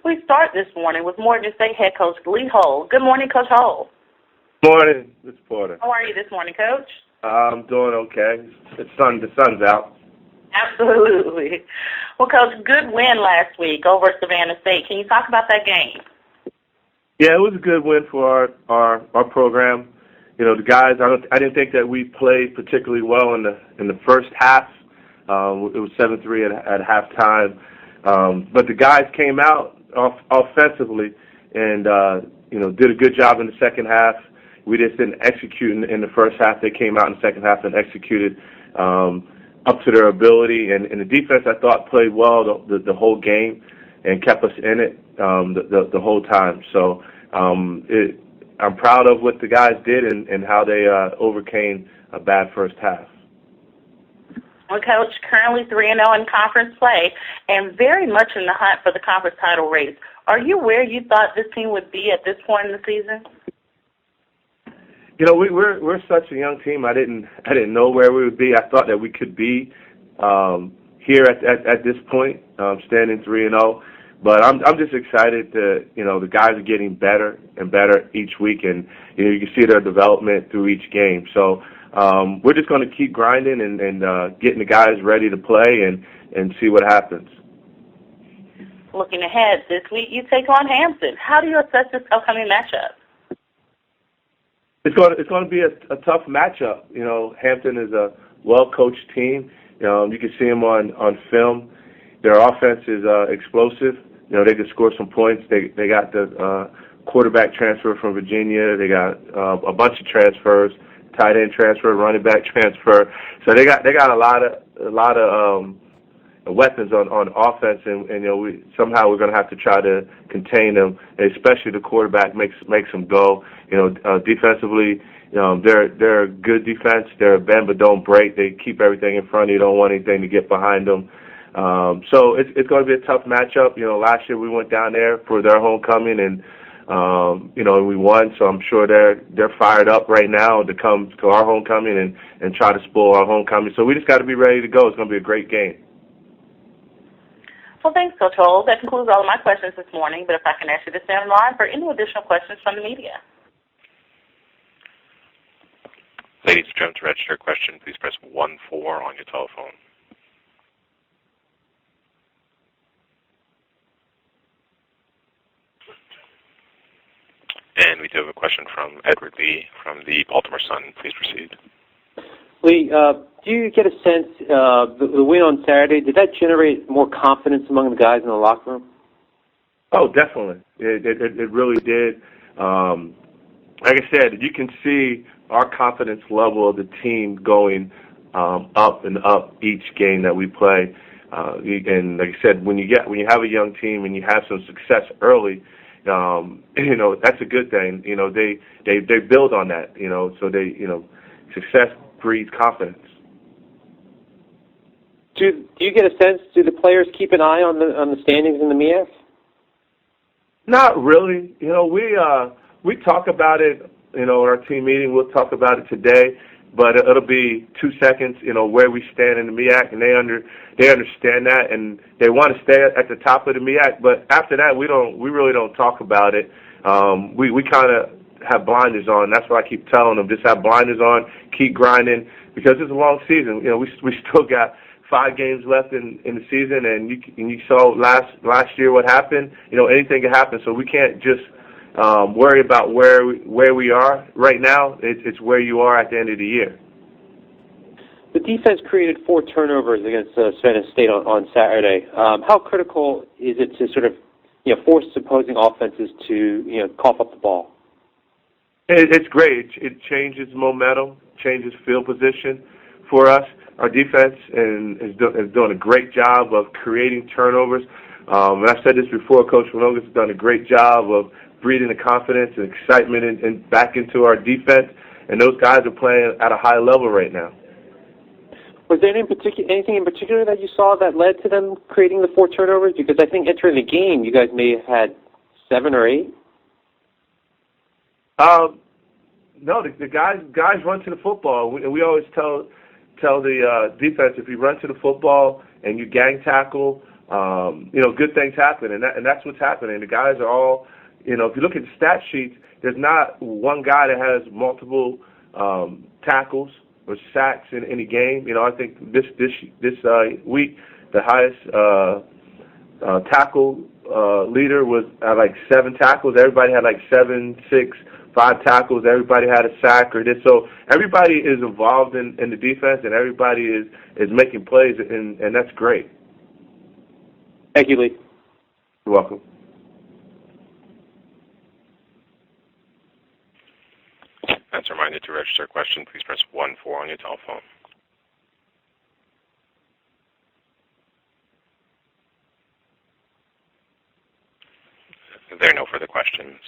We start this morning with Morgan State head coach Lee Hull. Good morning, Coach Hull. Morning, Ms. Porter. How are you this morning, Coach? I'm doing okay. The sun's out. Absolutely. Well, Coach, good win last week over Savannah State. Can you talk about that game? Yeah, it was a good win for our program. You know, the guys. I didn't think that we played particularly well in the first half. It was 7-3 at halftime, but the guys came out offensively and did a good job in the second half. We just didn't execute in the first half. They came out in the second half and executed up to their ability. And the defense, I thought, played well the whole game and kept us in it the whole time. So I'm proud of what the guys did and how they overcame a bad first half. Well, Coach, currently 3-0 in conference play and very much in the hunt for the conference title race. Are you where you thought this team would be at this point in the season? You know, we're such a young team. I didn't know where we would be. I thought that we could be here at this point, standing 3-0. But I'm just excited that the guys are getting better and better each week, and you can see their development through each game. So we're just going to keep grinding and getting the guys ready to play and see what happens. Looking ahead, this week you take on Hampton. How do you assess this upcoming matchup? It's going to be a tough matchup. You know, Hampton is a well-coached team. You can see them on film. Their offense is explosive. You know, they can score some points. They got the quarterback transfer from Virginia. They got a bunch of transfers, tight end transfer, running back transfer. So they got a lot of weapons on offense, and somehow we're going to have to try to contain them, especially the quarterback makes them go. Defensively, they're a good defense. They're a bend but don't break. They keep everything in front of you. Don't want anything to get behind them. So it's going to be a tough matchup. Last year we went down there for their homecoming and we won. So I'm sure they're fired up right now to come to our homecoming and try to spoil our homecoming. So we just got to be ready to go. It's going to be a great game. Well, thanks, Coach Hull. That concludes all of my questions this morning, but if I can ask you to stand in line for any additional questions from the media. Ladies and gentlemen, to register a question, please press 1-4 on your telephone. And we do have a question from Edward Lee from the Baltimore Sun. Please proceed. Lee, do you get a sense the win on Saturday, did that generate more confidence among the guys in the locker room? Oh, definitely. It really did. Like I said, you can see our confidence level of the team going up and up each game that we play. And like I said, when you have a young team and you have some success early, that's a good thing. They build on that. So success breeds confidence. Do you get a sense? Do the players keep an eye on the standings in the MEAC? Not really. We talk about it. In our team meeting, we'll talk about it today. But it'll be 2 seconds. Where we stand in the MEAC, and they understand that, and they want to stay at the top of the MEAC. But after that, we really don't talk about it. We kind of have blinders on. That's what I keep telling them. Just have blinders on. Keep grinding because it's a long season. We still got 5 games left in the season, and you saw last year what happened. Anything can happen. So we can't just worry about where we are right now. It's where you are at the end of the year. The defense created 4 turnovers against Savannah State on Saturday. How critical is it to sort of force opposing offenses to cough up the ball? It's great. It changes momentum, changes field position for us. Our defense is doing a great job of creating turnovers. And I've said this before, Coach Manogas has done a great job of breathing the confidence and excitement and back into our defense. And those guys are playing at a high level right now. Was there anything in particular that you saw that led to them creating the 4 turnovers? Because I think entering the game, you guys may have had 7 or 8. No, the guys run to the football. We always tell the defense, if you run to the football and you gang tackle good things happen, and that's what's happening. The guys are all, if you look at the stat sheets, there's not one guy that has multiple tackles or sacks in any game. I think this week the highest tackle leader was at like 7 tackles. Everybody had like 7, 6, 5 tackles. Everybody had a sack or this. So everybody is involved in the defense, and everybody is making plays, and that's great. Thank you, Lee. You're welcome. As a reminder, to register a question, please press 1-4 on your telephone. There are no further questions.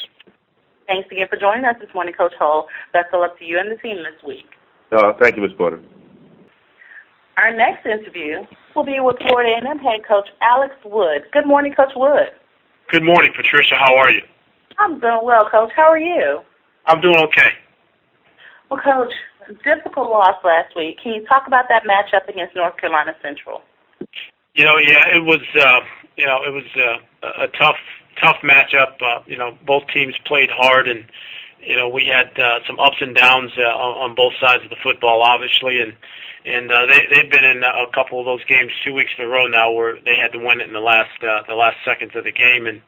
Thanks again for joining us this morning, Coach Hull. Best of luck to you and the team this week. Thank you, Ms. Porter. Our next interview will be with Florida A&M head coach Alex Wood. Good morning, Coach Wood. Good morning, Patricia. How are you? I'm doing well, Coach. How are you? I'm doing okay. Well, Coach, difficult loss last week. Can you talk about that matchup against North Carolina Central? It was a tough matchup. Both teams played hard, and we had some ups and downs on both sides of the football, obviously, and they've been in a couple of those games 2 weeks in a row now where they had to win it in the last seconds of the game, and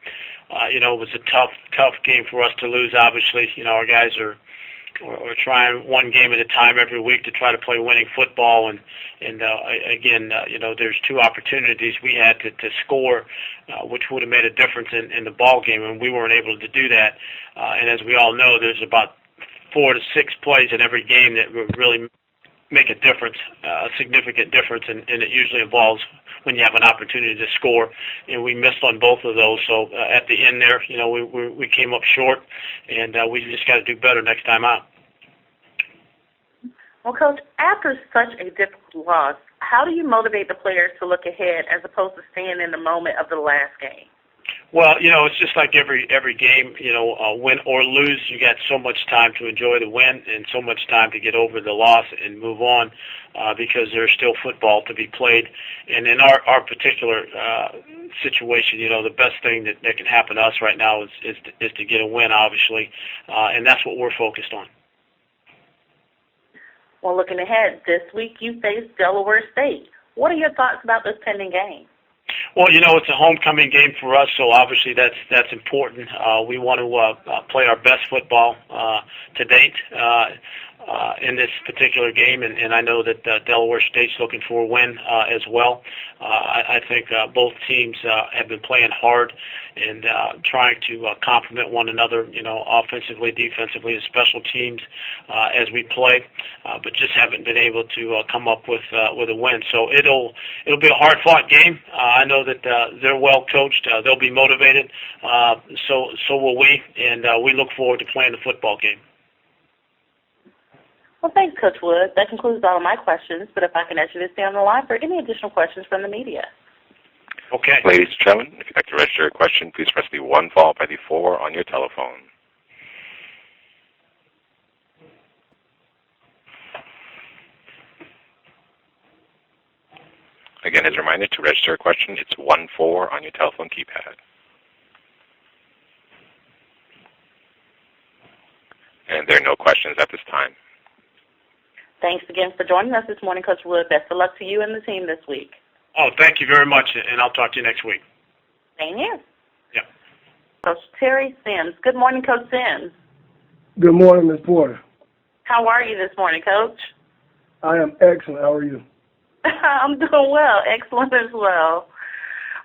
it was a tough game for us to lose. Obviously, our guys are trying one game at a time every week to try to play winning football, and again, there's 2 opportunities we had to score, which would have made a difference in the ball game, and we weren't able to do that. And as we all know, there's about 4 to 6 plays in every game that would really make a difference, a significant difference, and it usually involves when you have an opportunity to score, and we missed on both of those. So at the end there, we came up short, and we just got to do better next time out. Well, Coach, after such a difficult loss, how do you motivate the players to look ahead as opposed to staying in the moment of the last game? Well, it's just like every game, win or lose, you got so much time to enjoy the win and so much time to get over the loss and move on because there's still football to be played. And in our particular situation, the best thing that can happen to us right now is to get a win, obviously, and that's what we're focused on. Well, looking ahead, this week you face Delaware State. What are your thoughts about this pending game? Well, it's a homecoming game for us, so obviously that's important. We want to play our best football to date in this particular game, and I know that Delaware State's looking for a win as well. I think both teams have been playing hard and trying to complement one another, offensively, defensively, and special teams as we play, but just haven't been able to come up with a win. So it'll be a hard-fought game. I know that they're well coached. They'll be motivated. So will we, and we look forward to playing the football game. Well, thanks, Coach Wood. That concludes all of my questions, but if I can ask you to stay on the line for any additional questions from the media. Okay. Ladies and gentlemen, if you'd like to register a question, please press the 1 followed by the 4 on your telephone. Again, as a reminder, to register a question, it's 1-4 on your telephone keypad. And there are no questions at this time. Thanks again for joining us this morning, Coach Wood. Best of luck to you and the team this week. Oh, thank you very much, and I'll talk to you next week. Same here. Yeah. Coach Terry Sims. Good morning, Coach Sims. Good morning, Ms. Porter. How are you this morning, Coach? I am excellent. How are you? I'm doing well. Excellent as well.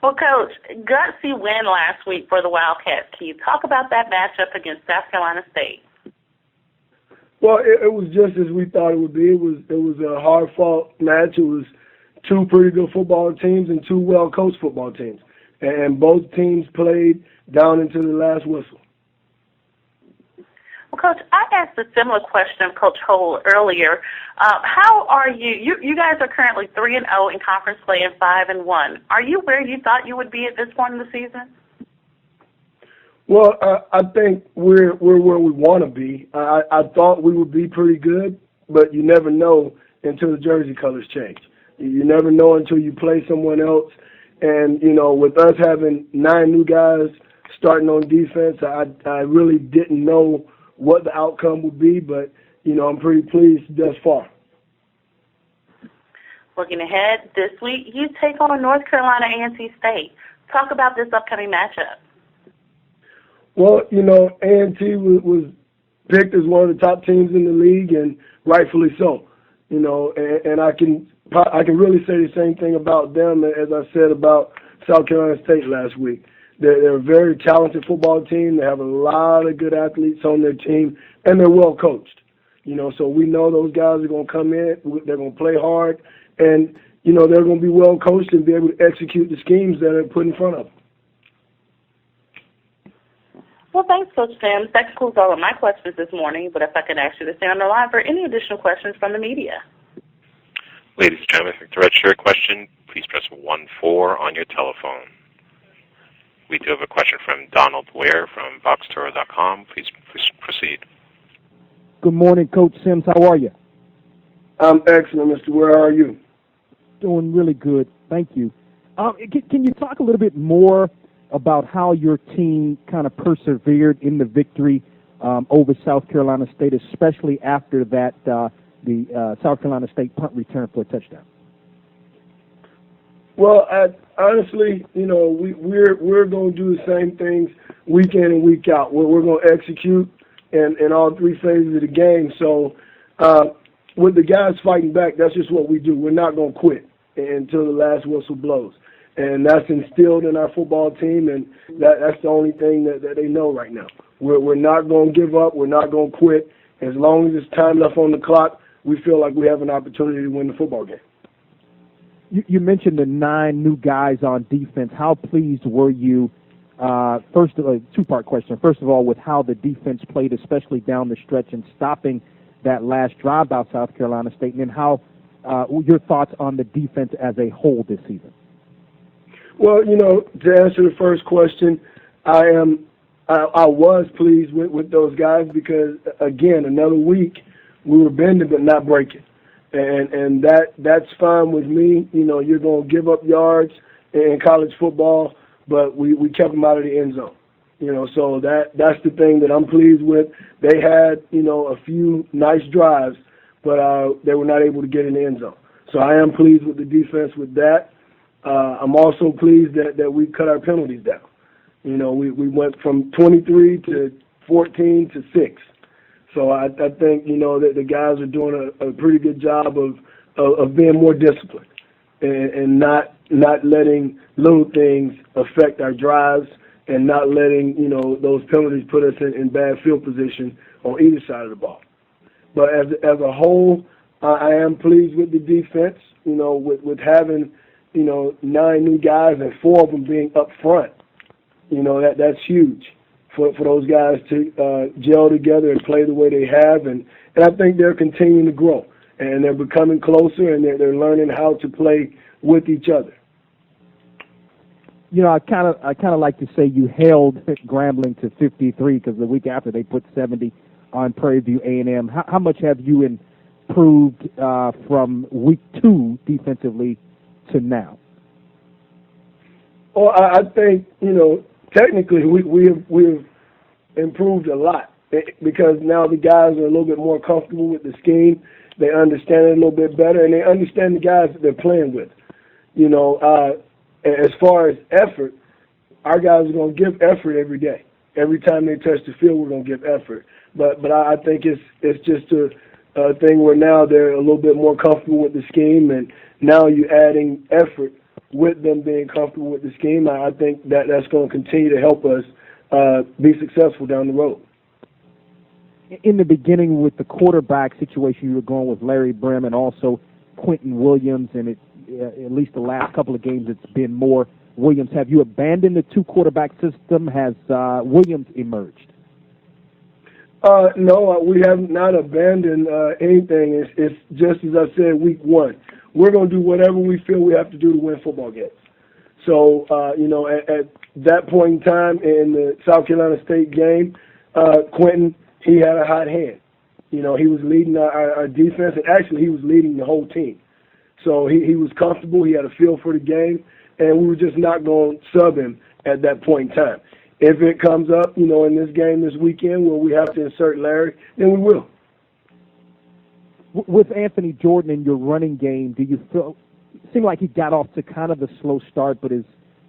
Well, Coach, gutsy win last week for the Wildcats. Can you talk about that matchup against South Carolina State? Well, it was just as we thought it would be. It was a hard-fought match. It was 2 pretty good football teams and 2 well-coached football teams. And both teams played down into the last whistle. Well, Coach, I asked a similar question of Coach Hull earlier. How are you? You guys are currently 3-0 in conference play and 5-1. Are you where you thought you would be at this point in the season? Well, I think we're where we want to be. I thought we would be pretty good, but you never know until the jersey colors change. You never know until you play someone else And, with us having 9 new guys starting on defense, I really didn't know what the outcome would be, but, I'm pretty pleased thus far. Looking ahead, this week you take on North Carolina A&T State. Talk about this upcoming matchup. Well, A&T was picked as one of the top teams in the league, and rightfully so. And I can really say the same thing about them as I said about South Carolina State last week. They're a very talented football team. They have a lot of good athletes on their team, and they're well coached. So we know those guys are going to come in. They're going to play hard, and they're going to be well coached and be able to execute the schemes that are put in front of them. Well, thanks, Coach Sims. That concludes all of my questions this morning, but if I could ask you to stay on the line for any additional questions from the media. Ladies and gentlemen, if you'd like to register a question, please press 1-4 on your telephone. We do have a question from Donald Ware from BoxToro.com. Please proceed. Good morning, Coach Sims. How are you? I'm excellent, Mr. Ware. How are you? Doing really good. Thank you. Can you talk a little bit more about how your team kind of persevered in the victory over South Carolina State, especially after that the South Carolina State punt return for a touchdown? Well, honestly, we're going to do the same things week in and week out. We're going to execute in all 3 phases of the game. So with the guys fighting back, that's just what we do. We're not going to quit until the last whistle blows. And that's instilled in our football team, and that's the only thing that they know right now. We're not going to give up. We're not going to quit. As long as there's time left on the clock, we feel like we have an opportunity to win the football game. You mentioned the 9 new guys on defense. How pleased were you, first of all, 2-part question. First of all, with how the defense played, especially down the stretch and stopping that last drive by South Carolina State, and then how your thoughts on the defense as a whole this season? Well, to answer the first question, I was pleased with those guys because, again, another week we were bending but not breaking. And that's fine with me. You're going to give up yards in college football, but we kept them out of the end zone. So that's the thing that I'm pleased with. They had, a few nice drives, but they were not able to get in the end zone. So I am pleased with the defense with that. I'm also pleased that we cut our penalties down. We went from 23 to 14 to 6. So I think, that the guys are doing a pretty good job of being more disciplined and not letting little things affect our drives and not letting, those penalties put us in bad field position on either side of the ball. But as a whole, I am pleased with the defense, with having, 9 new guys and 4 of them being up front. That's huge for those guys to gel together and play the way they have. And I think they're continuing to grow. And they're becoming closer, and they're learning how to play with each other. I kind of like to say you held Grambling to 53 because the week after they put 70 on Prairie View A&M. How much have you improved from week 2 defensively to now? Well, I think, technically we have improved a lot because now the guys are a little bit more comfortable with the scheme. They understand it a little bit better, and they understand the guys that they're playing with. As far as effort, our guys are going to give effort every day. Every time they touch the field, we're going to give effort. But I think it's just a thing where now they're a little bit more comfortable with the scheme, and now you're adding effort with them being comfortable with the scheme. I think that's going to continue to help us be successful down the road. In the beginning with the quarterback situation, you were going with Larry Brim and also Quentin Williams, and at least the last couple of games it's been more Williams. Have you abandoned the 2-quarterback system? Has Williams emerged? No, we have not abandoned anything. It's just as I said, week 1. We're going to do whatever we feel we have to do to win football games. So, at that point in time in the South Carolina State game, Quentin, he had a hot hand. He was leading our defense, and actually he was leading the whole team. So he was comfortable. He had a feel for the game. and we were just not going to sub him at that point in time. If it comes up, in this game this weekend where we have to insert Larry, then we will. With Anthony Jordan in your running game, do you feel it seemed like he got off to kind of a slow start, but has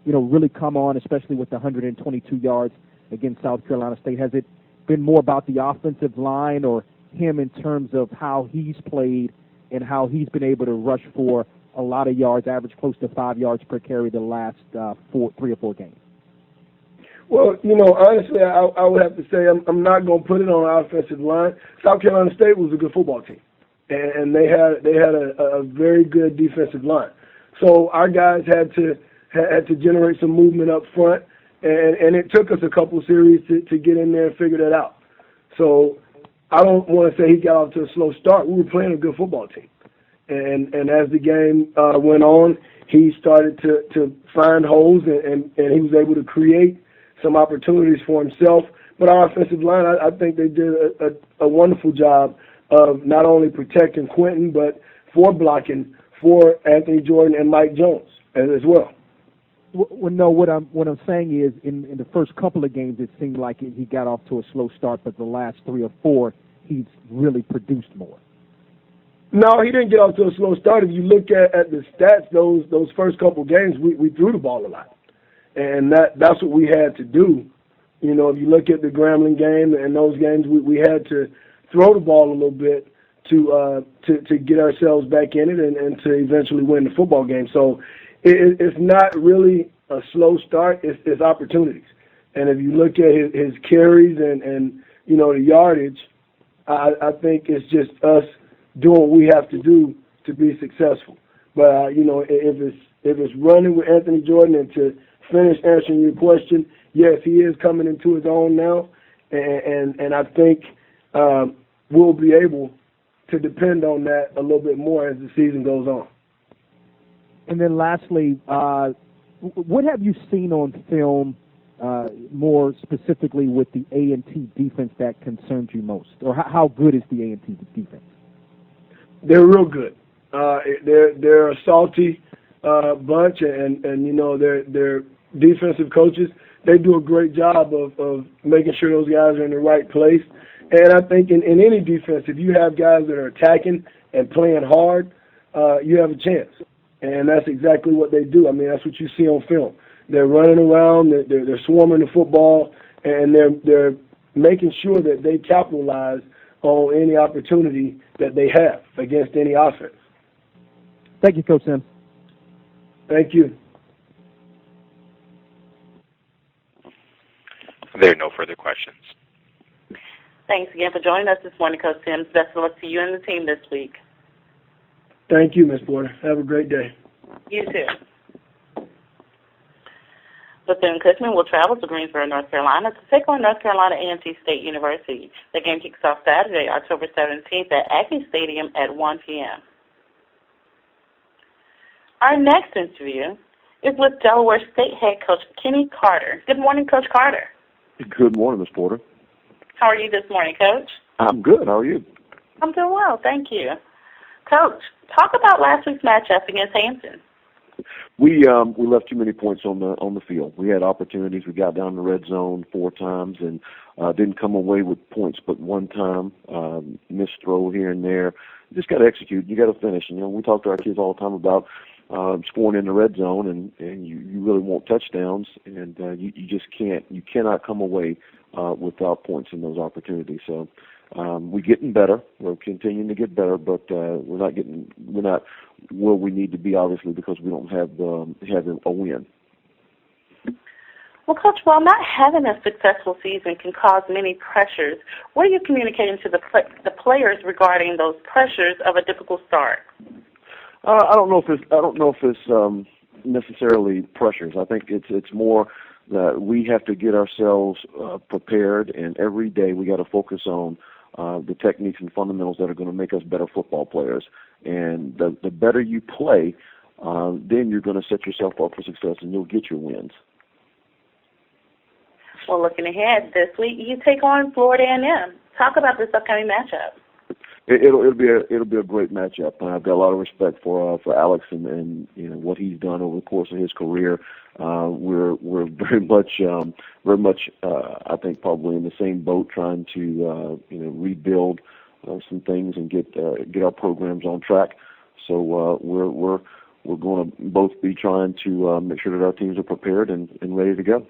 really come on, especially with the 122 yards against South Carolina State? Has it been more about the offensive line or him in terms of how he's played and how he's been able to rush for a lot of yards, average close to 5 yards per carry the last 3 or 4 games? Well, honestly, I would have to say I'm not going to put it on our offensive line. South Carolina State was a good football team, and they had a very good defensive line. So our guys had to generate some movement up front, and it took us a couple series to get in there and figure that out. So I don't want to say he got off to a slow start. We were playing a good football team, and as the game went on, he started to find holes, and he was able to create some opportunities for himself. But our offensive line, I think they did a wonderful job of not only protecting Quentin, but for blocking for Anthony Jordan and Mike Jones as well. Well, no, what I'm saying is in the first couple of games, it seemed like he got off to a slow start, but the last 3 or 4, he's really produced more. No, he didn't get off to a slow start. If you look at the stats, those first couple of games, we threw the ball a lot. And that's what we had to do. If you look at the Grambling game and those games, we had to throw the ball a little bit to get ourselves back in it and to eventually win the football game. So it's not really a slow start. It's opportunities. And if you look at his carries and the yardage, I think it's just us doing what we have to do to be successful. But if it's running with Anthony Jordan and to finish answering your question, yes, he is coming into his own now, and I think we'll be able to depend on that a little bit more as the season goes on. And then lastly, what have you seen on film more specifically with the A&T defense that concerns you most? Or how good is the A&T defense? They're real good. They're a salty bunch, and they're defensive coaches. They do a great job of making sure those guys are in the right place. And I think in any defense, if you have guys that are attacking and playing hard, you have a chance. And that's exactly what they do. I mean, that's what you see on film. They're running around, they're swarming the football, and they're making sure that they capitalize on any opportunity that they have against any offense. Thank you, Coach Sims. Thank you. There are no further questions. Thanks again for joining us this morning, Coach Sims. Best of luck to you and the team this week. Thank you, Ms. Porter. Have a great day. You too. Bethune-Cookman will travel to Greensboro, North Carolina to take on North Carolina A&T State University. The game kicks off Saturday, October 17th at Aggie Stadium at 1 p.m. Our next interview is with Delaware State head coach Kenny Carter. Good morning, Coach Carter. Good morning, Ms. Porter. How are you this morning, Coach? I'm good. How are you? I'm doing well, thank you. Coach, talk about last week's matchup against Hampton. We left too many points on the field. We had opportunities. We got down the red zone 4 times and didn't come away with points but 1 time. Missed throw here and there. You just got to execute. You got to finish. We talk to our kids all the time about scoring in the red zone, and you really want touchdowns, and you just can't. You cannot come away without points in those opportunities. So we're getting better. We're continuing to get better, but we're not where we need to be, obviously, because we don't have a win. Well, Coach, while not having a successful season can cause many pressures, what are you communicating to the players regarding those pressures of a difficult start? I don't know if it's necessarily pressures. I think it's more that we have to get ourselves prepared, and every day we got to focus on the techniques and fundamentals that are going to make us better football players. And the better you play, then you're going to set yourself up for success, and you'll get your wins. Well, looking ahead this week, you take on Florida A&M. Talk about this upcoming matchup. It'll be a great matchup. I've got a lot of respect for Alex and what he's done over the course of his career. We're very much I think probably in the same boat, trying to rebuild some things and get our programs on track. So we're going to both be trying to make sure that our teams are prepared and ready to go.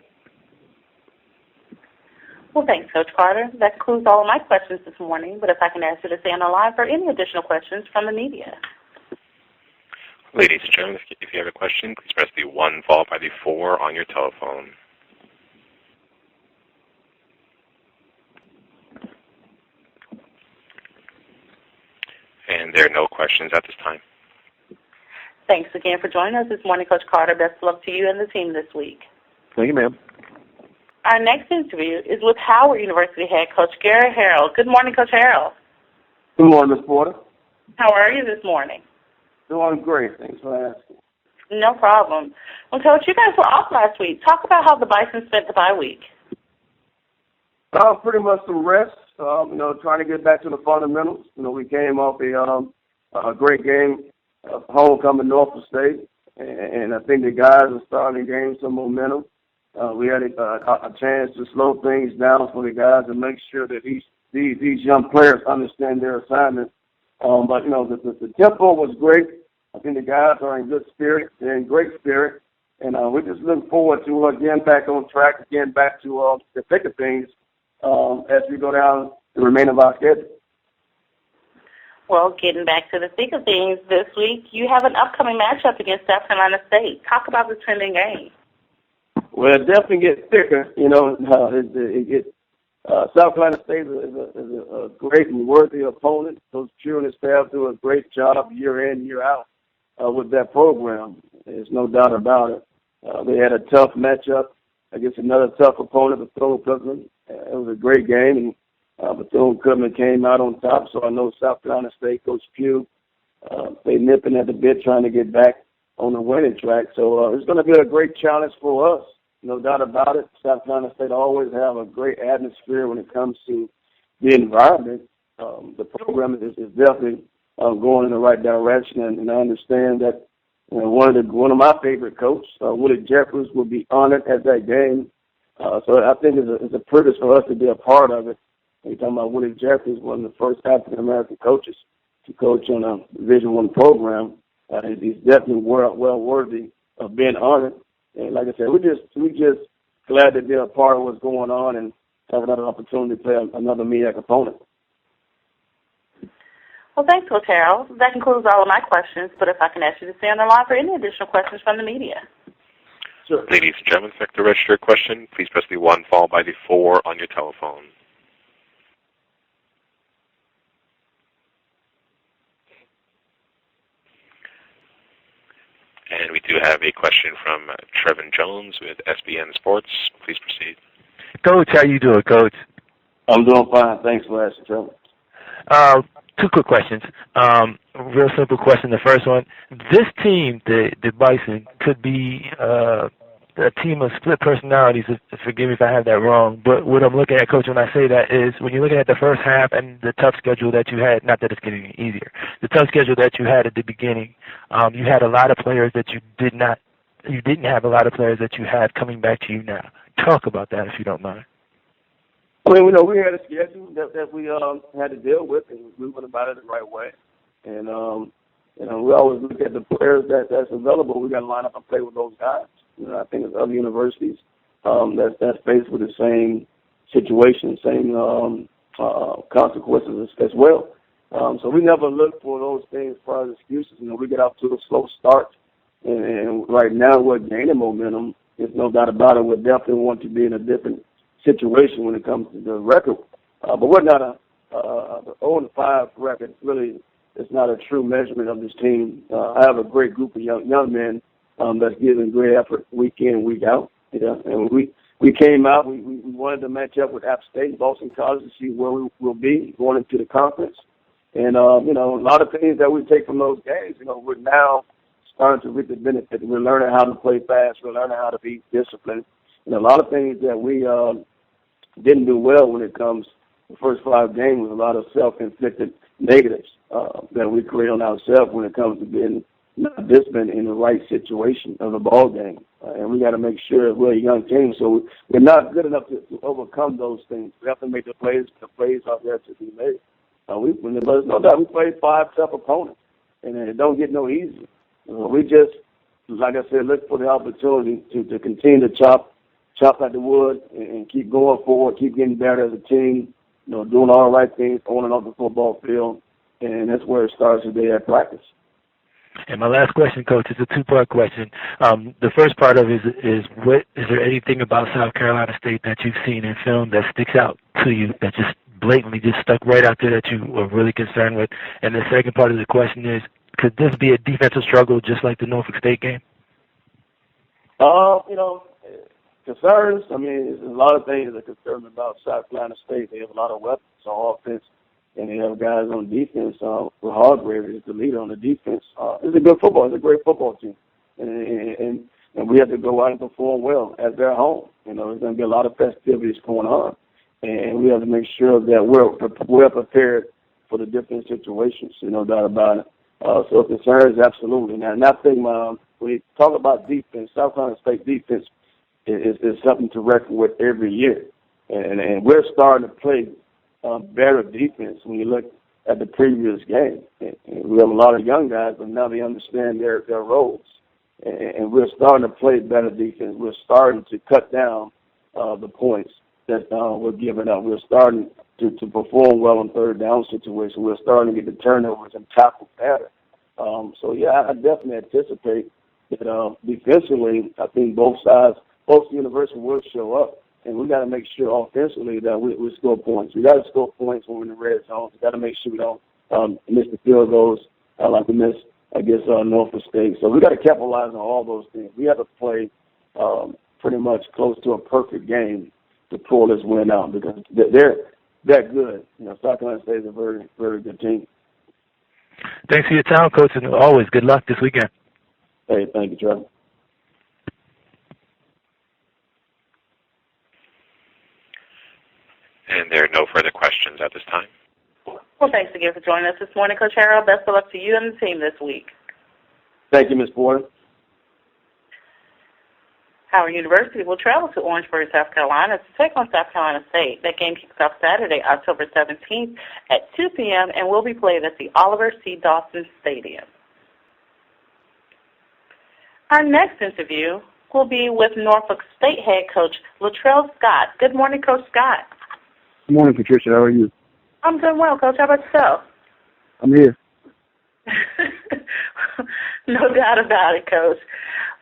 Well, thanks, Coach Carter. That concludes all of my questions this morning, but if I can ask you to stay on the line for any additional questions from the media. Ladies and gentlemen, if you have a question, please press the 1 followed by the 4 on your telephone. And there are no questions at this time. Thanks again for joining us this morning, Coach Carter. Best of luck to you and the team this week. Thank you, ma'am. Our next interview is with Howard University head coach Gary Harrell. Good morning, Coach Harrell. Good morning, Ms. Porter. How are you this morning? Doing great. Thanks for asking. No problem. Well, Coach, you guys were off last week. Talk about how the Bison spent the bye week. Pretty much some rest. Trying to get back to the fundamentals. We came off a great game, homecoming Norfolk State, and I think the guys are starting to gain some momentum. We had a chance to slow things down for the guys and make sure that these young players understand their assignment. But the tempo was great. I think the guys are in good spirit. They're in great spirit. And we just look forward to getting back on track, getting back to the thick of things as we go down the remainder of our schedule. Well, getting back to the thick of things this week, you have an upcoming matchup against South Carolina State. Talk about the trending game. Well, it definitely gets thicker. South Carolina State is a great and worthy opponent. Coach Pough and his staff do a great job year in, year out with that program. There's no doubt about it. They had a tough matchup against another tough opponent, Bethune-Cookman. It was a great game, and Bethune-Cookman came out on top. So I know South Carolina State, Coach Pough, they nipping at the bit trying to get back on the winning track. So it's going to be a great challenge for us. No doubt about it. South Carolina State always have a great atmosphere when it comes to the environment. The program is definitely going in the right direction, and I understand that one of my favorite coaches, Woody Jeffers, will be honored at that game. So I think it's a privilege for us to be a part of it. You're talking about Woody Jeffers, one of the first African American coaches to coach on a Division I program. He's definitely well worthy of being honored. And like I said, we're just glad to be a part of what's going on and have another opportunity to play another MEAC opponent. Well, thanks, Coach Harrell. That concludes all of my questions, but if I can ask you to stay on the line for any additional questions from the media. Sure. Ladies and gentlemen, if you'd like to register a question, please press the 1 followed by the 4 on your telephone. And we do have a question from Trevin Jones with SBN Sports. Please proceed. Coach, how you doing, Coach? I'm doing fine. Thanks for asking, Trevor. 2 quick questions. Real simple question. The first one, this team, the Bison, could be a team of split personalities. Forgive me if I have that wrong, but what I'm looking at, Coach, when I say that is when you're looking at the first half and the tough schedule that you had, not that it's getting easier, the tough schedule that you had at the beginning, you had a lot of players that you didn't have a lot of players that you have coming back to you now. Talk about that if you don't mind. I mean, we had a schedule that we had to deal with, and we went about it the right way. And we always look at the players that's available. We got to line up and play with those guys. I think there's other universities that's faced with the same situation, same consequences as well. So we never look for those things as far as excuses. We get off to a slow start, and right now we're gaining momentum. There's no doubt about it. We definitely want to be in a different situation when it comes to the record. But we're not a 0-5 record. Really, it's not a true measurement of this team. I have a great group of young men that's giving great effort week in, week out. And we came out. We wanted to match up with App State, Boston College, to see where we will be going into the conference. And a lot of things that we take from those games. We're now starting to reap the benefit. We're learning how to play fast. We're learning how to be disciplined. And a lot of things that we didn't do well when it comes to the first 5 games was a lot of self-inflicted negatives that we create on ourselves when it comes to being not disciplined in the right situation of the ball game. And we got to make sure we're a young team, so we're not good enough to overcome those things. We have to make the plays out there to be made. There's no doubt we played 5 tough opponents, and it don't get no easier. We just, like I said, look for the opportunity to continue to chop at the wood and keep going forward, keep getting better as a team, doing all the right things on and off the football field, and that's where it starts today at practice. And my last question, Coach, is a 2-part question. The first part of it is there anything about South Carolina State that you've seen in film that sticks out to you that just blatantly just stuck right out there that you were really concerned with? And the second part of the question is, could this be a defensive struggle just like the Norfolk State game? Concerns, there's a lot of things that concern me about South Carolina State. They have a lot of weapons on offense, and they have guys on defense. With Hargrave is the leader on the defense. It's a good football. It's a great football team, and we have to go out and perform well at their home. There's going to be a lot of festivities going on, and we have to make sure that we're prepared for the different situations. No doubt about it. So concerns, absolutely. Now, nothing. When you talk about defense, South Carolina State defense is something to reckon with every year, and we're starting to play better defense when you look at the previous game. And we have a lot of young guys, but now they understand their roles. And we're starting to play better defense. We're starting to cut down the points that we're giving up. We're starting to perform well on third down situations. We're starting to get the turnovers and tackle better. I definitely anticipate that defensively, I think both universities will show up. And we got to make sure offensively that we score points. We got to score points when we're in the red zone. We got to make sure we don't miss the field goals like we missed against Norfolk State. So we got to capitalize on all those things. We have to play pretty much close to a perfect game to pull this win out because they're that good. South Carolina State is a very, very good team. Thanks for your time, Coach, and always good luck this weekend. Hey, thank you, Trevor. And there are no further questions at this time. Well, thanks again for joining us this morning, Coach Harrell. Best of luck to you and the team this week. Thank you, Ms. Porter. Howard University will travel to Orangeburg, South Carolina to take on South Carolina State. That game kicks off Saturday, October 17th at 2 p.m. and will be played at the Oliver C. Dawson Stadium. Our next interview will be with Norfolk State head coach Latrell Scott. Good morning, Coach Scott. Good morning, Patricia. How are you? I'm doing well, Coach. How about yourself? I'm here. No doubt about it, Coach.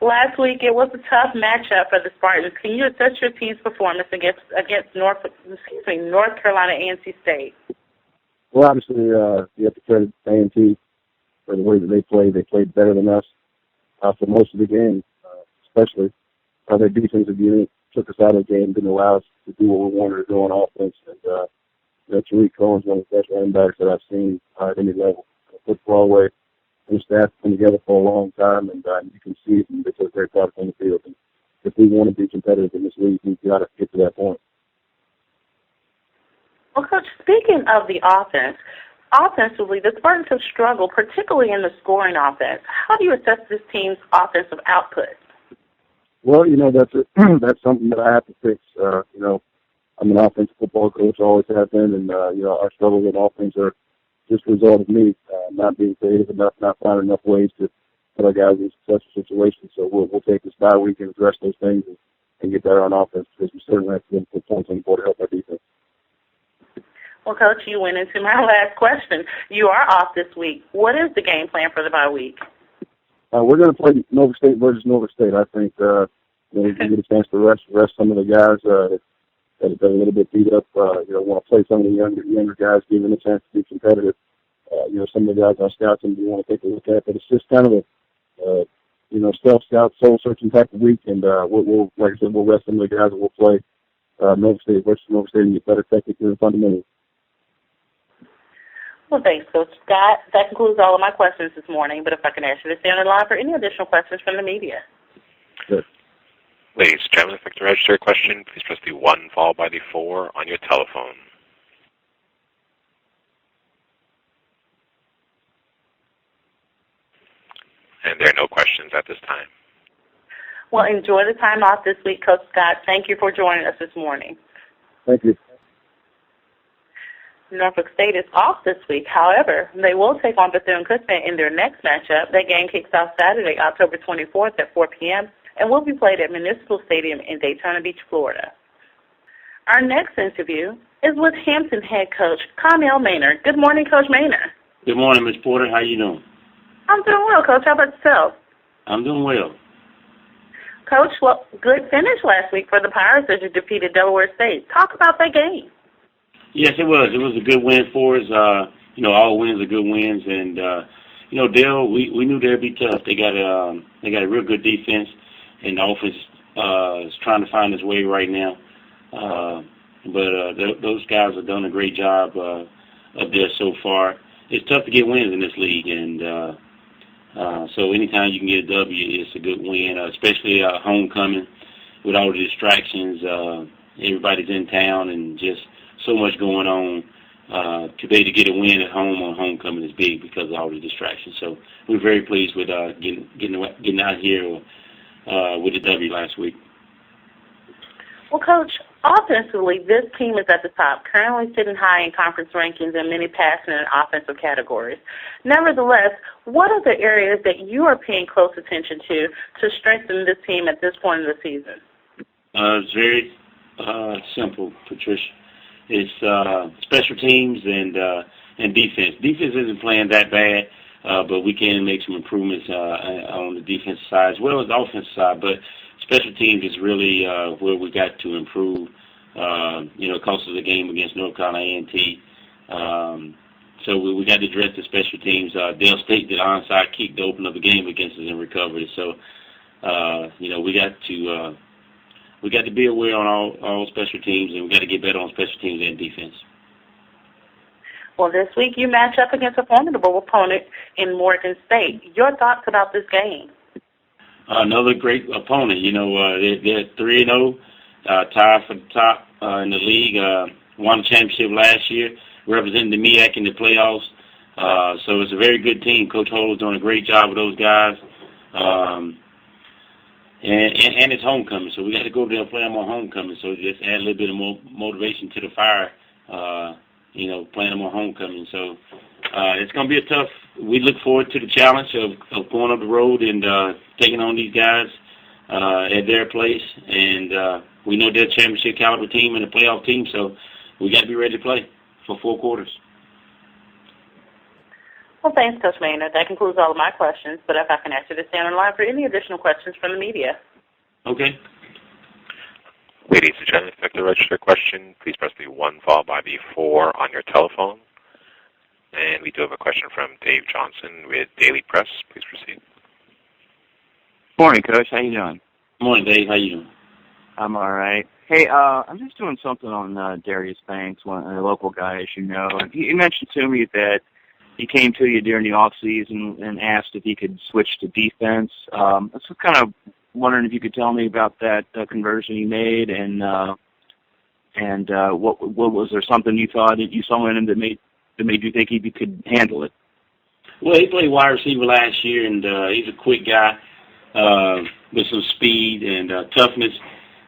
Last week it was a tough matchup for the Spartans. Can you assess your team's performance against North Carolina A&T State? Well, obviously, you have to credit A&T for the way that they played. They played better than us for most of the game, especially. Their defensive unit took us out of the game, didn't allow us to do what we wanted to do on offense. And Tariq Cohen's one of the best running backs that I've seen at any level. With Broadway, and the staff been together for a long time, and you can see it, and they took great product on the field. And if we want to be competitive in this league, we've got to get to that point. Well, Coach, speaking of the offense, offensively, the Spartans have struggled, particularly in the scoring offense. How do you assess this team's offensive output? Well, that's something that I have to fix. I'm an offensive football coach, always have been, and our struggles with offense are just a result of me not being creative enough, not finding enough ways to put our guys in successful situations. So we'll take this bye week and address those things and get better on offense because we certainly have to put points on the board to help our defense. Well, Coach, you went into my last question. You are off this week. What is the game plan for the bye week? We're going to play Norfolk State versus Norfolk State. I think we can get a chance to rest some of the guys that have been a little bit beat up. Want to play some of the younger guys, give them a chance to be competitive. Some of the guys on scouts and we want to take a look at, but it's just kind of a self-scout, soul-searching type of week, and we'll like I said, we'll rest some of the guys and we'll play Norfolk State versus Norfolk State and get better technically and fundamentally. Well, thanks, Coach Scott. That concludes all of my questions this morning, but if I can ask you to stay on the line for any additional questions from the media. Good. Ladies and gentlemen, if you'd like to register a question, please press the 1 followed by the 4 on your telephone. And there are no questions at this time. Well, enjoy the time off this week, Coach Scott. Thank you for joining us this morning. Thank you. Norfolk State is off this week. However, they will take on Bethune-Cookman in their next matchup. That game kicks off Saturday, October 24th at 4 p.m. and will be played at Municipal Stadium in Daytona Beach, Florida. Our next interview is with Hampton head coach Connell Maynor. Good morning, Coach Maynor. Good morning, Ms. Porter. How you doing? I'm doing well, Coach. How about yourself? I'm doing well. Coach, well, good finish last week for the Pirates as you defeated Delaware State. Talk about that game. Yes, it was. It was a good win for us. All wins are good wins, and Dale, we knew they'd be tough. They got a real good defense, and the offense is trying to find its way right now. But those guys have done a great job up there so far. It's tough to get wins in this league, and so anytime you can get a W, it's a good win, especially homecoming with all the distractions. Everybody's in town and just so much going on. To be able to get a win at home on homecoming is big because of all the distractions. So we're very pleased with getting out here with the W last week. Well, Coach, offensively, this team is at the top, currently sitting high in conference rankings in many passing and offensive categories. Nevertheless, what are the areas that you are paying close attention to strengthen this team at this point in the season? It's very simple, Patricia. It's special teams and defense. Defense isn't playing that bad, but we can make some improvements on the defensive side as well as the offensive side. But special teams is really where we got to improve. Cost us the game against North Carolina A&T. So we got to address the special teams. Dale State did an onside kick to open up the game against us in recovery. So, we got to be aware on all special teams, and we got to get better on special teams and defense. Well, this week you match up against a formidable opponent in Morgan State. Your thoughts about this game? Another great opponent. They're 3-0, tied for the top in the league. Won the championship last year, representing the MEAC in the playoffs. So it's a very good team. Coach Holler's doing a great job with those guys. And it's homecoming, so we got to go there and play them on homecoming. So just add a little bit of more motivation to the fire, playing them on homecoming. So it's going to be a tough. We look forward to the challenge of going up the road and taking on these guys at their place. And we know they're a championship caliber team and a playoff team, so we got to be ready to play for 4 quarters. Well, thanks, Coach Maynor. That concludes all of my questions, but if I can ask you to stay on the line for any additional questions from the media. Okay. Ladies and gentlemen, if you'd like to register a question, please press the 1 followed by the 4 on your telephone. And we do have a question from Dave Johnson with Daily Press. Please proceed. Morning, Coach. How you doing? Morning, Dave. How you doing? I'm all right. Hey, I'm just doing something on Darius Banks, a local guy, as you know. He mentioned to me that he came to you during the off season and asked if he could switch to defense. I was kind of wondering if you could tell me about that conversion he made, and what was there something you thought that you saw in him that made you think he could handle it? Well, he played wide receiver last year, and he's a quick guy with some speed and toughness.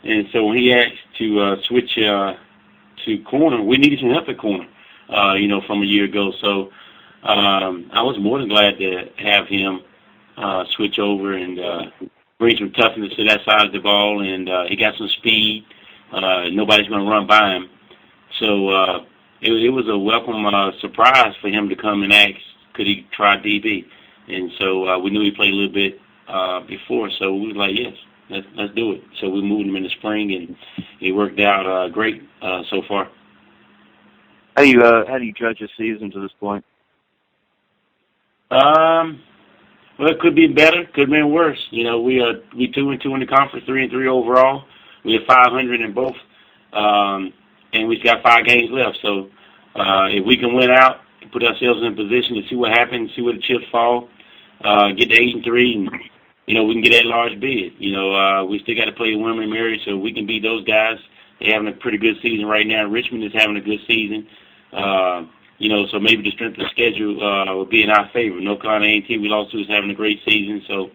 And so when he asked to switch to corner, we needed some help at corner, from a year ago. So I was more than glad to have him switch over and bring some toughness to that side of the ball. And he got some speed. Nobody's going to run by him. So it was a welcome surprise for him to come and ask, could he try DB? And so we knew he played a little bit before, so we was like, yes, let's do it. So we moved him in the spring, and it worked out great so far. How do you judge his season to this point? Well, it could be better, could have been worse. We 2-2 in the conference, 3-3 overall. We have 500 in both, and we've got 5 games left. So if we can win out, put ourselves in a position to see what happens, see where the chips fall, get to 8-3, and we can get that large bid. We still got to play Wilmer and Mary, so we can beat those guys. They're having a pretty good season right now. Richmond is having a good season. So maybe the strength of schedule will be in our favor. North Carolina A&T, we lost to, is having a great season. So,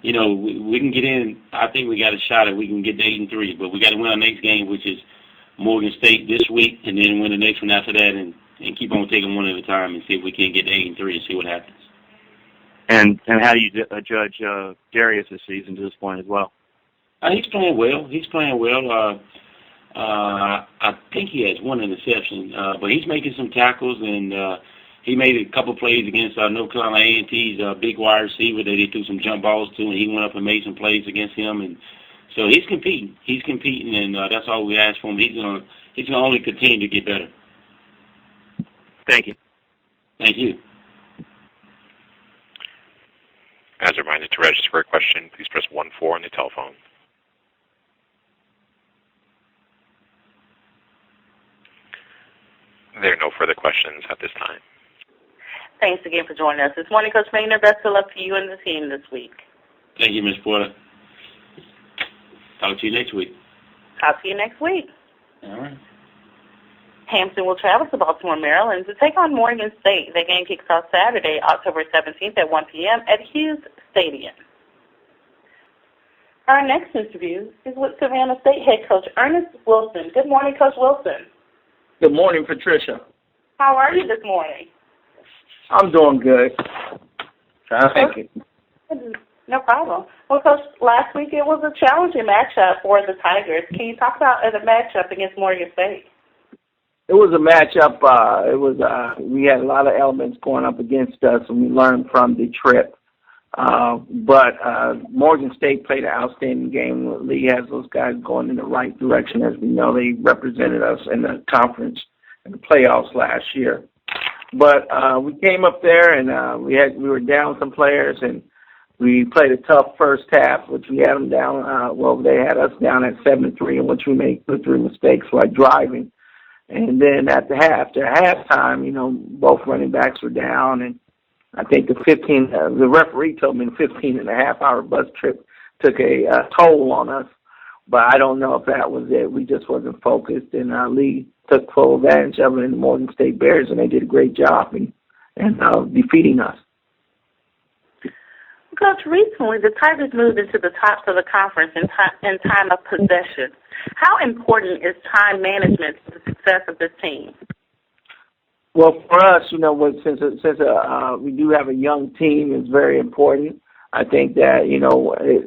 we can get in. I think we got a shot at we can get to 8-3, but we got to win our next game, which is Morgan State this week, and then win the next one after that, and keep on taking one at a time and see if we can get to 8-3 and see what happens. And how do you judge Darius this season to this point as well? He's playing well. I think he has one interception, but he's making some tackles, and he made a couple plays against North Carolina A&T's big wide receiver that he threw some jump balls to, and he went up and made some plays against him. And so he's competing. And that's all we ask for him. He's gonna only continue to get better. Thank you. Thank you. As a reminder, to register for a question, please press 1-4 on your telephone. There are no further questions at this time. Thanks again for joining us this morning, Coach Maynor. Best of luck to you and the team this week. Thank you, Ms. Porter. Talk to you next week. Talk to you next week. All right. Hampton will travel to Baltimore, Maryland to take on Morgan State. The game kicks off Saturday, October 17th at 1 p.m. at Hughes Stadium. Our next interview is with Savannah State head coach Ernest Wilson. Good morning, Coach Wilson. Good morning, Patricia. How are you this morning? I'm doing good. Thank you. No problem. Well, Coach, last week it was a challenging matchup for the Tigers. Can you talk about the matchup against Morgan State? It was a matchup. We had a lot of elements going up against us, and we learned from the trip. But Morgan State played an outstanding game. The league has those guys going in the right direction. As we know, they represented us in the conference in the playoffs last year. But we came up there, and we were down some players, and we played a tough first half, which we had them down. They had us down at 7-3, in which we made 2 mistakes while driving. And then after halftime, both running backs were down, and I think the referee told me the 15-and-a-half-hour bus trip took a toll on us, but I don't know if that was it. We just wasn't focused, and Lee took full advantage of it in the Morgan State Bears, and they did a great job in defeating us. Coach, recently the Tigers moved into the tops of the conference in time of possession. How important is time management to the success of this team? Well, for us, since we do have a young team, it's very important. I think that,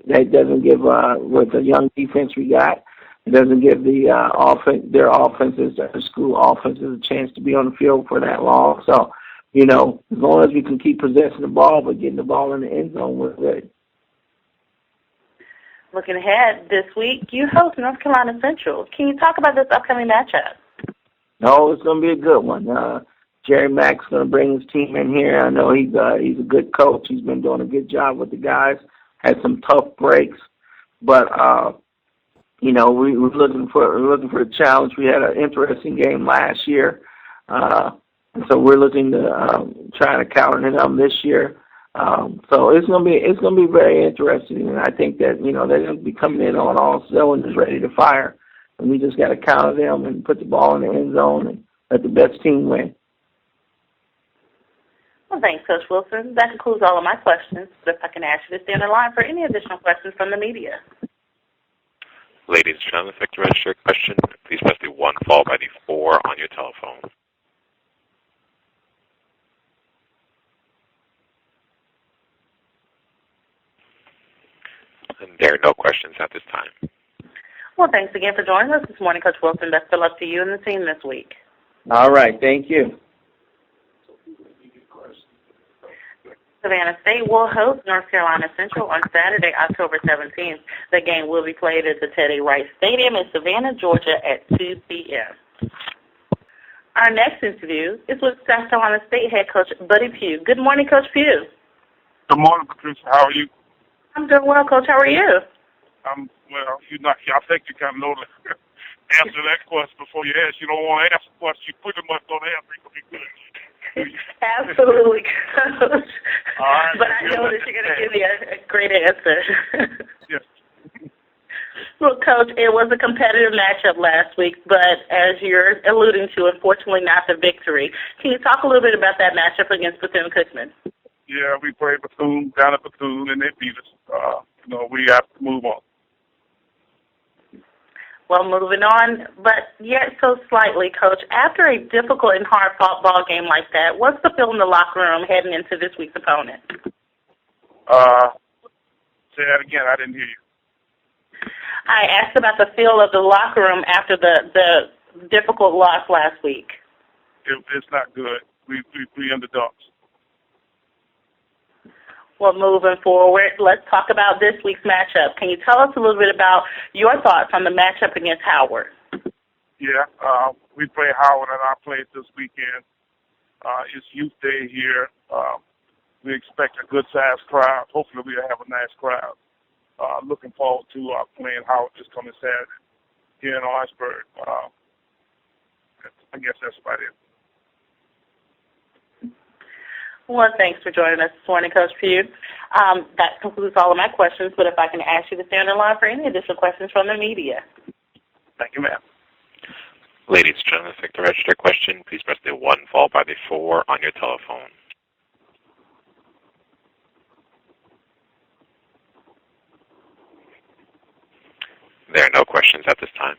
that doesn't give, with the young defense we got, it doesn't give their offenses, their school offenses, a chance to be on the field for that long. So, as long as we can keep possessing the ball but getting the ball in the end zone, we're good. Looking ahead this week, you host North Carolina Central. Can you talk about this upcoming matchup? No, it's going to be a good one. Jerry Mack's going to bring his team in here. I know he's a good coach. He's been doing a good job with the guys. Had some tough breaks, but we're looking for a challenge. We had an interesting game last year, so we're looking to try to counter them this year. So it's gonna be very interesting, and I think that they're gonna be coming in on all cylinders, ready to fire, and we just got to counter them and put the ball in the end zone and let the best team win. Well, thanks, Coach Wilson. That concludes all of my questions. But if I can ask you to stay on the line for any additional questions from the media. Ladies and gentlemen, if you'd like to register a question, please press the 1 followed by the 4 on your telephone. And there are no questions at this time. Well, thanks again for joining us this morning, Coach Wilson. Best of luck to you and the team this week. All right, thank you. Savannah State will host North Carolina Central on Saturday, October 17th. The game will be played at the Teddy Rice Stadium in Savannah, Georgia at 2 p.m. Our next interview is with South Carolina State head coach Buddy Pough. Good morning, Coach Pough. Good morning, Patricia. How are you? I'm doing well, Coach. How are you? Well, I think you kind of know the answer to that question before you ask. You don't want to ask a question. You pretty much don't answer it to be good. Absolutely, Coach. All right. But I know that you're going to give me a great answer. Yes. Well, Coach, it was a competitive matchup last week, but as you're alluding to, unfortunately not the victory. Can you talk a little bit about that matchup against Bethune-Cookman? Yeah, we played Bethune, down at Bethune, and they beat us. We have to move on. Well, moving on, but yet so slightly, Coach. After a difficult and hard-fought ball game like that, what's the feel in the locker room heading into this week's opponent? Say that again. I didn't hear you. I asked about the feel of the locker room after the difficult loss last week. It's not good. We underdogs. Well, moving forward, let's talk about this week's matchup. Can you tell us a little bit about your thoughts on the matchup against Howard? Yeah, we play Howard at our place this weekend. It's Youth Day here. We expect a good-sized crowd. Hopefully we'll have a nice crowd. Looking forward to playing Howard this coming Saturday here in Orangeburg. I guess that's about it. Well, thanks for joining us this morning, Coach Pough. That concludes all of my questions, but if I can ask you to stay on the line for any additional questions from the media. Thank you, ma'am. Ladies and gentlemen, if you'd like to register a question, please press the 1 followed by the 4 on your telephone. There are no questions at this time.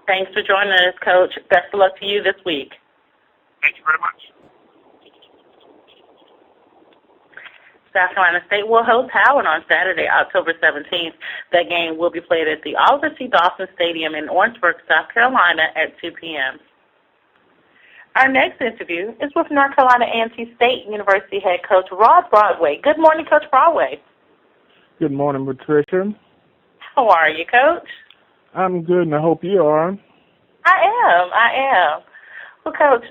Thanks for joining us, Coach. Best of luck to you this week. Thank you very much. South Carolina State will host Howard on Saturday, October 17th. That game will be played at the Oliver C. Dawson Stadium in Orangeburg, South Carolina at 2 p.m. Our next interview is with North Carolina A&T State University head coach Rod Broadway. Good morning, Coach Broadway. Good morning, Patricia. How are you, Coach? I'm good, and I hope you are. I am. Well, Coach,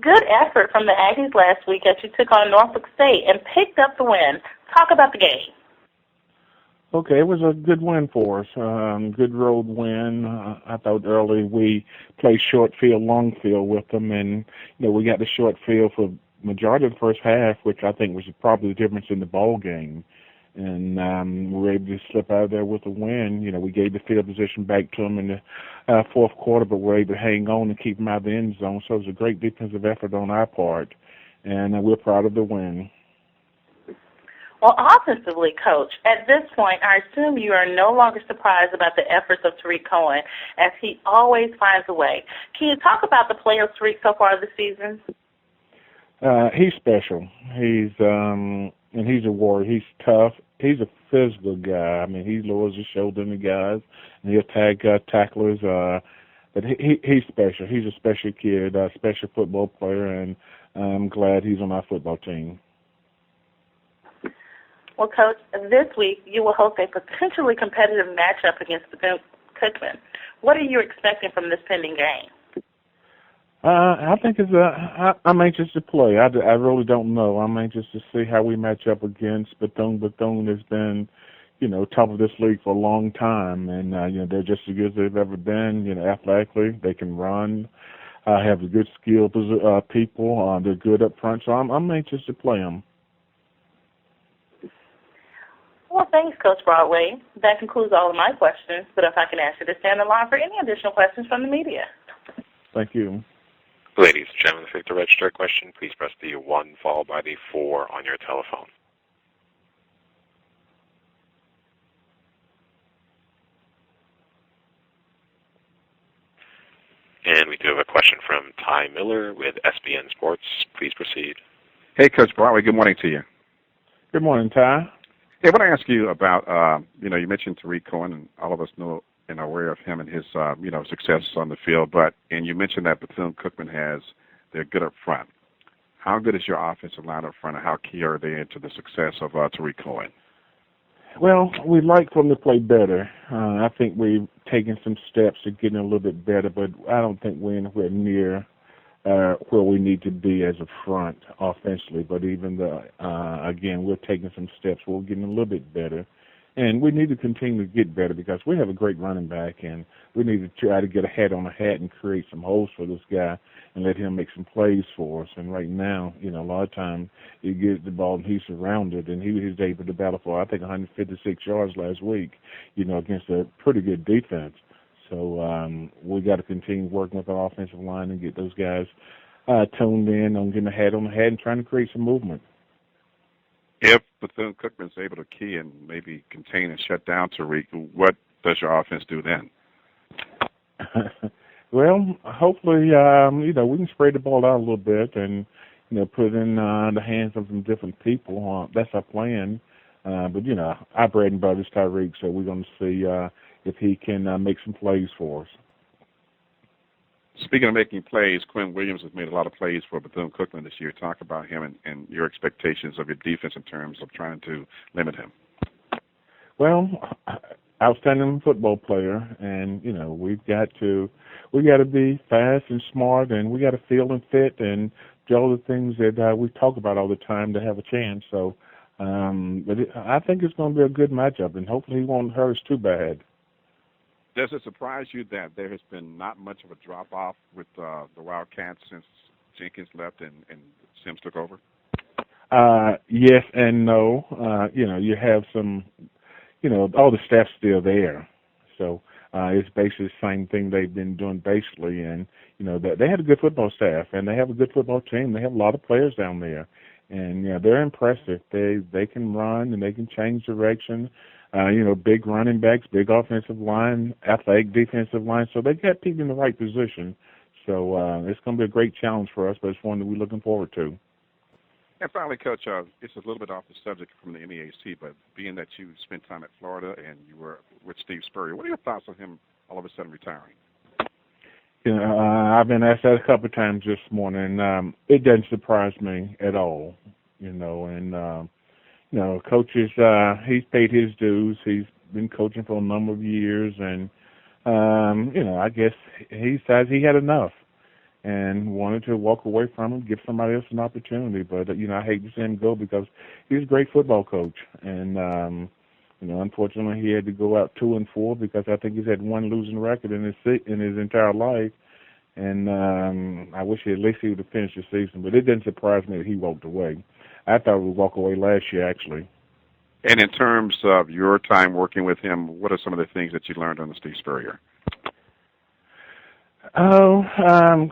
good effort from the Aggies last week as you took on Norfolk State and picked up the win. Talk about the game. Okay, it was a good win for us. Good road win. I thought early we played short field, long field with them, and we got the short field for majority of the first half, which I think was probably the difference in the ball game. And we were able to slip out of there with a win. We gave the field position back to them in the fourth quarter, but we were able to hang on and keep them out of the end zone. So it was a great defensive effort on our part, and we're proud of the win. Well, offensively, Coach, at this point, I assume you are no longer surprised about the efforts of Tariq Cohen, as he always finds a way. Can you talk about the play of Tariq so far this season? He's special. And he's a warrior. He's tough. He's a physical guy. I mean, he lowers his shoulder in the guys, and he'll tag tacklers. But he's special. He's a special kid, a special football player, and I'm glad he's on our football team. Well, Coach, this week you will host a potentially competitive matchup against Bethune-Cookman. What are you expecting from this pending game? I think I'm anxious to play. I really don't know. I'm anxious to see how we match up against Bethune. Bethune has been, top of this league for a long time, and they're just as good as they've ever been. Athletically, they can run, have a good skilled people. They're good up front, so I'm anxious to play them. Well, thanks, Coach Broadway. That concludes all of my questions, but if I can ask you to stand in line for any additional questions from the media. Thank you. Ladies and gentlemen, if you'd like to register a question, please press the 1 followed by the 4 on your telephone. And we do have a question from Ty Miller with SBN Sports. Please proceed. Hey, Coach Broadway. Good morning to you. Good morning, Ty. Hey, I want to ask you about, you mentioned Tariq Cohen, and all of us know and are aware of him and his, successes on the field. And you mentioned that Bethune-Cookman they're good up front. How good is your offensive line up front, and how key are they into the success of Tariq Cohen? Well, we'd like for them to play better. I think we've taken some steps to getting a little bit better, but I don't think we're anywhere near where we need to be as a front offensively. But even again, we're taking some steps. We're getting a little bit better. And we need to continue to get better because we have a great running back, and we need to try to get a hat on a hat and create some holes for this guy and let him make some plays for us. And right now, a lot of times he gets the ball and he's surrounded, and he was able to battle for, I think, 156 yards last week, against a pretty good defense. So we got to continue working with our offensive line and get those guys tuned in on getting a hat on the hat and trying to create some movement. If Bethune-Cookman is able to key and maybe contain and shut down Tariq, what does your offense do then? Well, hopefully, we can spread the ball out a little bit and, put it in the hands of some different people. That's our plan. But, our bread and butter is Tariq, so we're going to see if he can make some plays for us. Speaking of making plays, Quinn Williams has made a lot of plays for Bethune-Cookman this year. Talk about him and your expectations of your defense in terms of trying to limit him. Well, outstanding football player, and we got to be fast and smart, and we got to feel and fit and do all the things that we talk about all the time to have a chance. So, I think it's going to be a good matchup, and hopefully he won't hurt us too bad. Does it surprise you that there has been not much of a drop-off with the Wildcats since Jenkins left and Sims took over? Yes and no. You have some, all the staff's still there. So it's basically the same thing they've been doing basically. And, they had a good football staff, and they have a good football team. They have a lot of players down there. And, they're impressive. They can run, and they can change direction. Big running backs, big offensive line, athletic defensive line. So they got people in the right position. So it's going to be a great challenge for us, but it's one that we're looking forward to. And finally, Coach, it's a little bit off the subject from the MEAC, but being that you spent time at Florida and you were with Steve Spurrier, what are your thoughts on him all of a sudden retiring? I've been asked that a couple of times this morning. It doesn't surprise me at all, coaches, he's paid his dues. He's been coaching for a number of years, and, I guess he says he had enough and wanted to walk away from him, give somebody else an opportunity. But, I hate to see him go because he's a great football coach. And, unfortunately he had to go out 2-4 because I think he's had one losing record in his entire life. And I wish at least he would have finished the season. But it didn't surprise me that he walked away. I thought we'd walk away last year, actually. And in terms of your time working with him, what are some of the things that you learned under Steve Spurrier? Oh,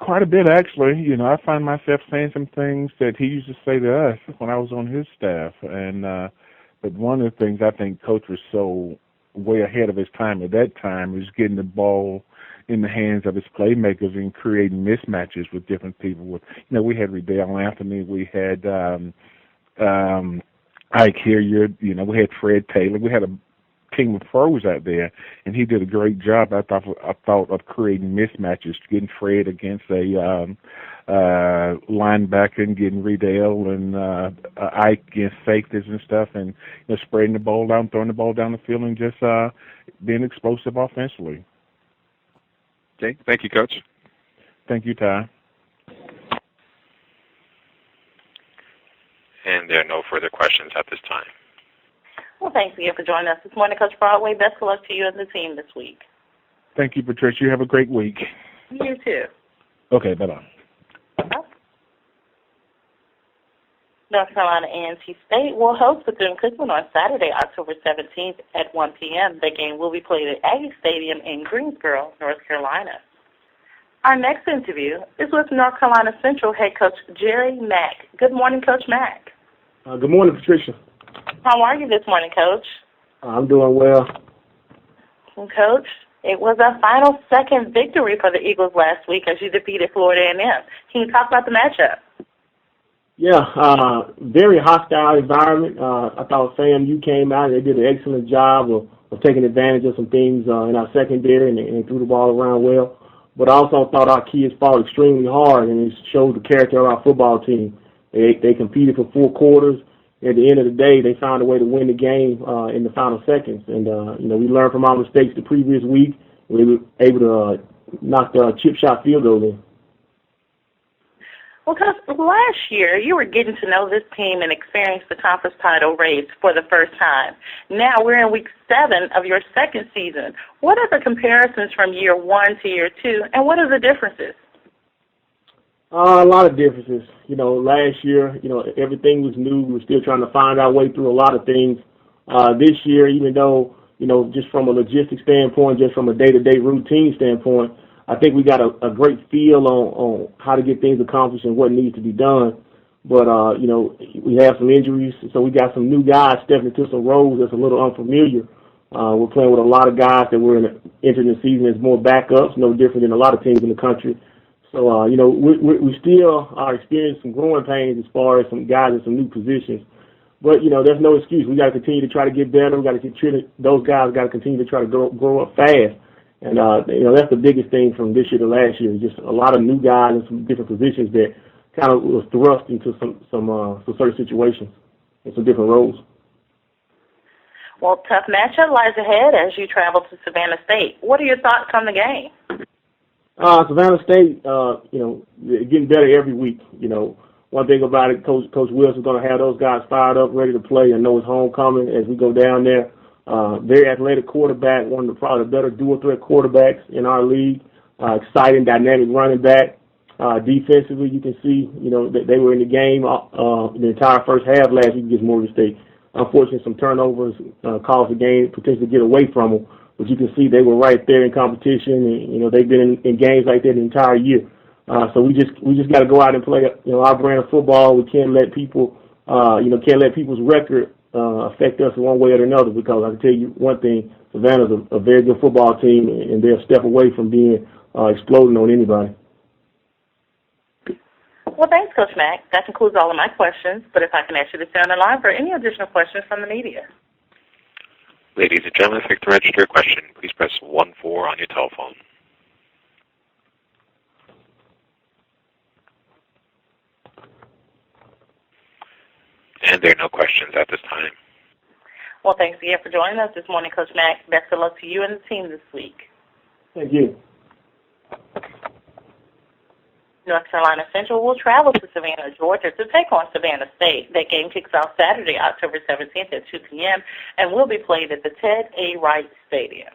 quite a bit, actually. I find myself saying some things that he used to say to us when I was on his staff. And but one of the things I think Coach was so way ahead of his time at that time is getting the ball in the hands of his playmakers and creating mismatches with different people. We had Riddell Anthony, we had Ike Hilliard, we had Fred Taylor. We had a team of pros out there, and he did a great job, I thought, of creating mismatches, getting Fred against a linebacker and getting Riddell and Ike against safeties and stuff, and spreading the ball down, throwing the ball down the field, and just being explosive offensively. Okay. Thank you, Coach. Thank you, Ty. And there are no further questions at this time. Well, thanks again for joining us this morning, Coach Broadway. Best of luck to you and the team this week. Thank you, Patricia. You have a great week. You too. Okay, bye-bye. North Carolina A&T State will host Bethune-Cookman on Saturday, October 17th at 1 p.m. The game will be played at Aggie Stadium in Greensboro, North Carolina. Our next interview is with North Carolina Central head coach Jerry Mack. Good morning, Coach Mack. Good morning, Patricia. How are you this morning, Coach? I'm doing well. Coach, it was a final second victory for the Eagles last week as you defeated Florida A&M. Can you talk about the matchup? Yeah, very hostile environment. I thought FAMU came out and they did an excellent job of taking advantage of some things in our secondary and threw the ball around well. But I also thought our kids fought extremely hard, and it showed the character of our football team. They competed for 4 quarters. At the end of the day, they found a way to win the game in the final seconds. And, we learned from our mistakes the previous week. We were able to knock the chip shot field goal in. Well, because last year you were getting to know this team and experienced the conference title race for the first time. Now we're in week 7 of your second season. What are the comparisons from year 1 to year 2, and what are the differences? A lot of differences. Last year, everything was new. We were still trying to find our way through a lot of things. This year, even though, just from a logistics standpoint, just from a day-to-day routine standpoint, I think we got a great feel on how to get things accomplished and what needs to be done. But, we have some injuries, so we got some new guys stepping into some roles that's a little unfamiliar. We're playing with a lot of guys that were entering the season as more backups, no different than a lot of teams in the country. So, we still are experiencing some growing pains as far as some guys in some new positions. But, there's no excuse. We got to continue to try to get better. We got to those guys got to continue to try to grow up fast. And, that's the biggest thing from this year to last year, just a lot of new guys in some different positions that kind of was thrust into some certain situations and some different roles. Well, tough matchup lies ahead as you travel to Savannah State. What are your thoughts on the game? Savannah State, getting better every week. One thing about it, Coach Wilson's going to have those guys fired up, ready to play, and know it's homecoming as we go down there. Very athletic quarterback, one of the probably better dual threat quarterbacks in our league. Exciting, dynamic running back. Defensively, you can see, that they were in the game the entire first half last week against Morgan State. Unfortunately, some turnovers caused the game potentially get away from them. But you can see they were right there in competition, and they've been in games like that the entire year. So we just got to go out and play, our brand of football. We can't let people, can't let people's record affect us one way or another. Because I can tell you one thing: Savannah's a very good football team, and they're a step away from being exploding on anybody. Well, thanks, Coach Mack. That concludes all of my questions. But if I can ask you to stay on the line for any additional questions from the media. Ladies and gentlemen, if you'd like to register a question, please press 1-4 on your telephone. And there are no questions at this time. Well, thanks again for joining us this morning, Coach Mack. Best of luck to you and the team this week. Thank you. North Carolina Central will travel to Savannah, Georgia to take on Savannah State. That game kicks off Saturday, October 17th at 2 p.m. and will be played at the Ted A. Wright Stadium.